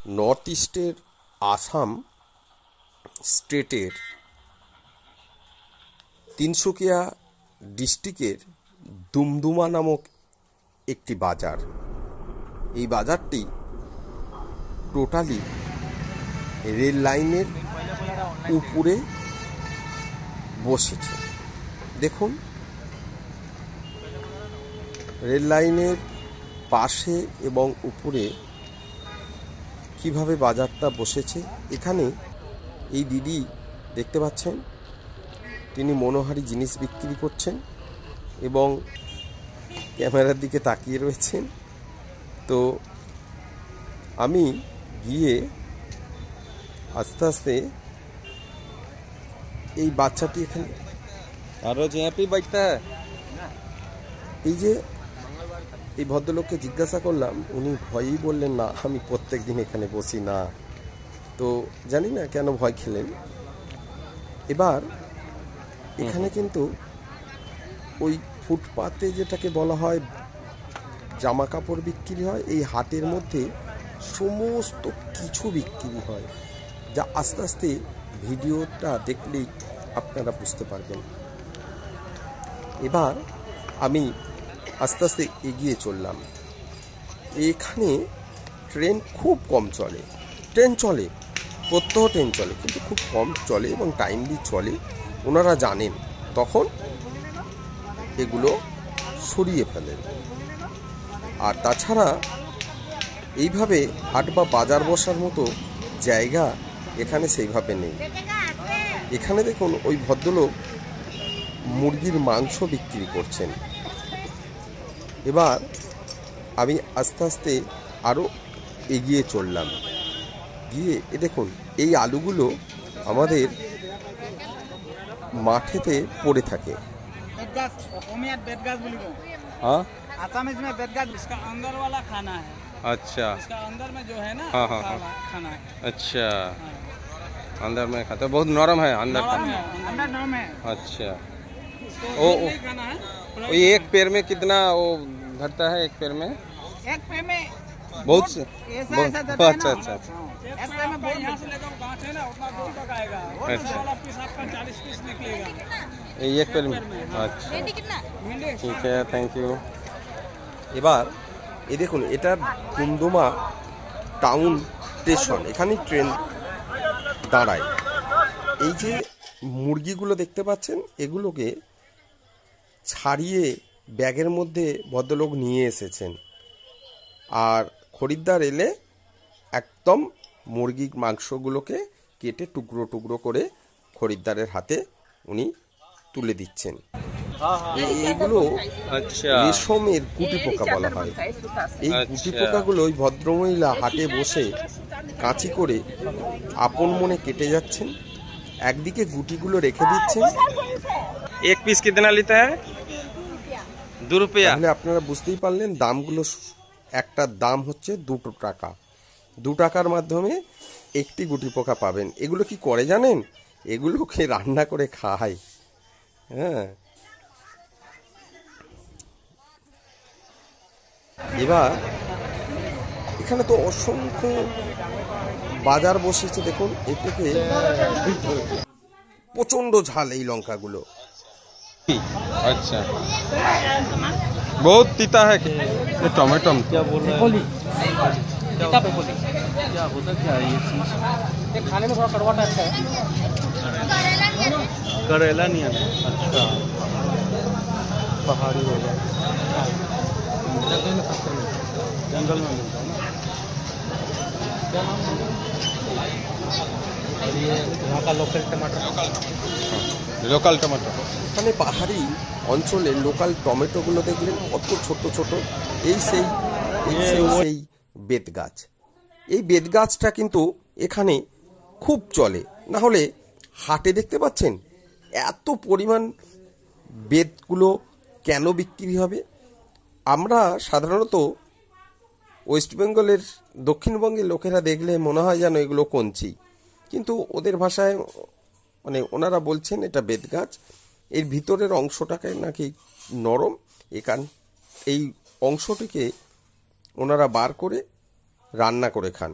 North ইস্টের আসাম স্টেটের তিনসুকিয়া ডিস্ট্রিক্টের দুমদুমা নামক একটি বাজার। এই বাজারটি টোটালি রেল লাইনের উপরে বসেছে। দেখুন, রেল লাইনের পাশে এবং উপরে কিভাবে বাজারটা বসেছে। এখানে এই দিদি দেখতে পাচ্ছেন, তিনি মনোহারী জিনিস বিক্রি করছেন এবং ক্যামেরার দিকে তাকিয়ে রয়েছেন। তো আমি গিয়ে আস্তে আস্তে এই বাচ্চাটি এখানে আরো জ্যাপি বাইতে এই যে এই ভদ্রলোককে জিজ্ঞাসা করলাম, উনি ভয়ই বললেন না, আমি প্রত্যেক দিন এখানে বসি না। তো জানি না কেন ভয় খেলেন। এবার এখানে কিন্তু ওই ফুটপাতে যেটাকে বলা হয় জামা কাপড় বিক্রি হয়, এই হাটের মধ্যে সমস্ত কিছু বিক্রি হয়, যা আস্তে আস্তে ভিডিওটা দেখলেই আপনারা বুঝতে পারবেন। এবার আমি আস্তে আস্তে এগিয়ে চললাম। এখানে ট্রেন খুব কম চলে, ট্রেন চলে, প্রত্যহ ট্রেন চলে, কিন্তু খুব কম চলে এবং টাইমলি চলে। ওনারা জানেন, তখন এগুলো সরিয়ে ফেলেন। আর তাছাড়া এইভাবে হাট বা বাজার বসার মতো জায়গা এখানে সেইভাবে নেই। এখানে দেখুন, ওই ভদ্রলোক মুরগির মাংস বিক্রি করছেন। এবার আমি আস্তে আস্তে আরও এগিয়ে চললাম। গিয়ে দেখুন, এই আলুগুলো আমাদের মাঠেতে পড়ে থাকে। हाँ असम में बेदगाज इसका अंदर वाला खाना है। अच्छा, इसका अंदर में जो है ना हाँ हाँ हाँ खाना है। अच्छा, अंदर में खाता बहुत नरम है अंदर नरम है, अंदर नरम है। अच्छा, इसको नहीं खाना है। वो एक पैर में कितना वो धरता है? एक पैर में एक पे में बहुत से ऐसा बहुत- ऐसा देता है अच्छा ना। अच्छा अच्छा एक पे में बहुत यहाँ से लेकर गांठ है ना, उतना दूर तक आएगा। अच्छा। वाला पीस आपका 40 पीस निकलेगा। ये एक पैर में अच्छा, ठीक है, थैंक यू। এবার এই দেখুন, এটা দুমদুমা টাউন স্টেশন, এখানে ট্রেন দাঁড়ায়। এই যে মুরগিগুলো দেখতে পাচ্ছেন, এগুলোকে ছাড়িয়ে ব্যাগের মধ্যে ভদ্রলোক নিয়ে এসেছেন। আর খরিদ্দার এলে একদম মুরগির মাংসগুলোকে কেটে টুকরো টুকরো করে খরিদ্দারের হাতে উনি তুলে দিচ্ছেন। এইগুলো अच्छा রেশমের গুটি পোকা বলা হয়। এই গুটি পোকাগুলো ওই ভদ্রমহিলা হাটে বসে কাঁচি করে আপন মনে কেটে যাচ্ছেন, একদিকে গুটিগুলো রেখে দিচ্ছেন। एक पीस कितना लेता है? 2 रुपया। তাহলে আপনারা বুঝতেই পারলেন, দামগুলো একটার দাম হচ্ছে 2 টাকা। 2 টাকার মাধ্যমে একটি গুটি পোকা পাবেন। এগুলো কি করে জানেন? এগুলোকে রান্না করে খায়। হ্যাঁ, এবার এখানে তো অসংখ্য বাজার বসেছে। দেখুন, এটাকে প্রচন্ড ঝাল এই লঙ্কাগুলো। अच्छा, बहुत तीता है ये टमाटो। क्या बोल रहे हैं? क्या होता क्या है ये चीज? ये खाने में थोड़ा कड़वा टाइप का है। करेला नहीं है। अच्छा, पहाड़ी होगा, जंगल में मिलता है ना। क्या नाम है? और ये यहाँ का लोकल टमाटर। Local tomato. এখানে পাহাড়ি অঞ্চলের লোকাল টমেটোগুলো দেখলেন কত ছোট ছোট। এই সেই বেত গাছ। এই বেত গাছটা কিন্তু এখানে খুব চলে। না হলে হাটে দেখতে পাচ্ছেন এত পরিমাণ বেতগুলো কেন বিক্রি হবে? আমরা সাধারণত ওয়েস্ট বেঙ্গলের দক্ষিণবঙ্গের লোকেরা দেখলে মনে হয় যেন এগুলো কঞ্চি, কিন্তু ওদের ভাষায় মানে ওনারা বলছেন এটা বেত গাছ। এর ভিতরের অংশটাকে নাকি নরম, এই অংশটিকে ওনারা বার করে রান্না করে খান।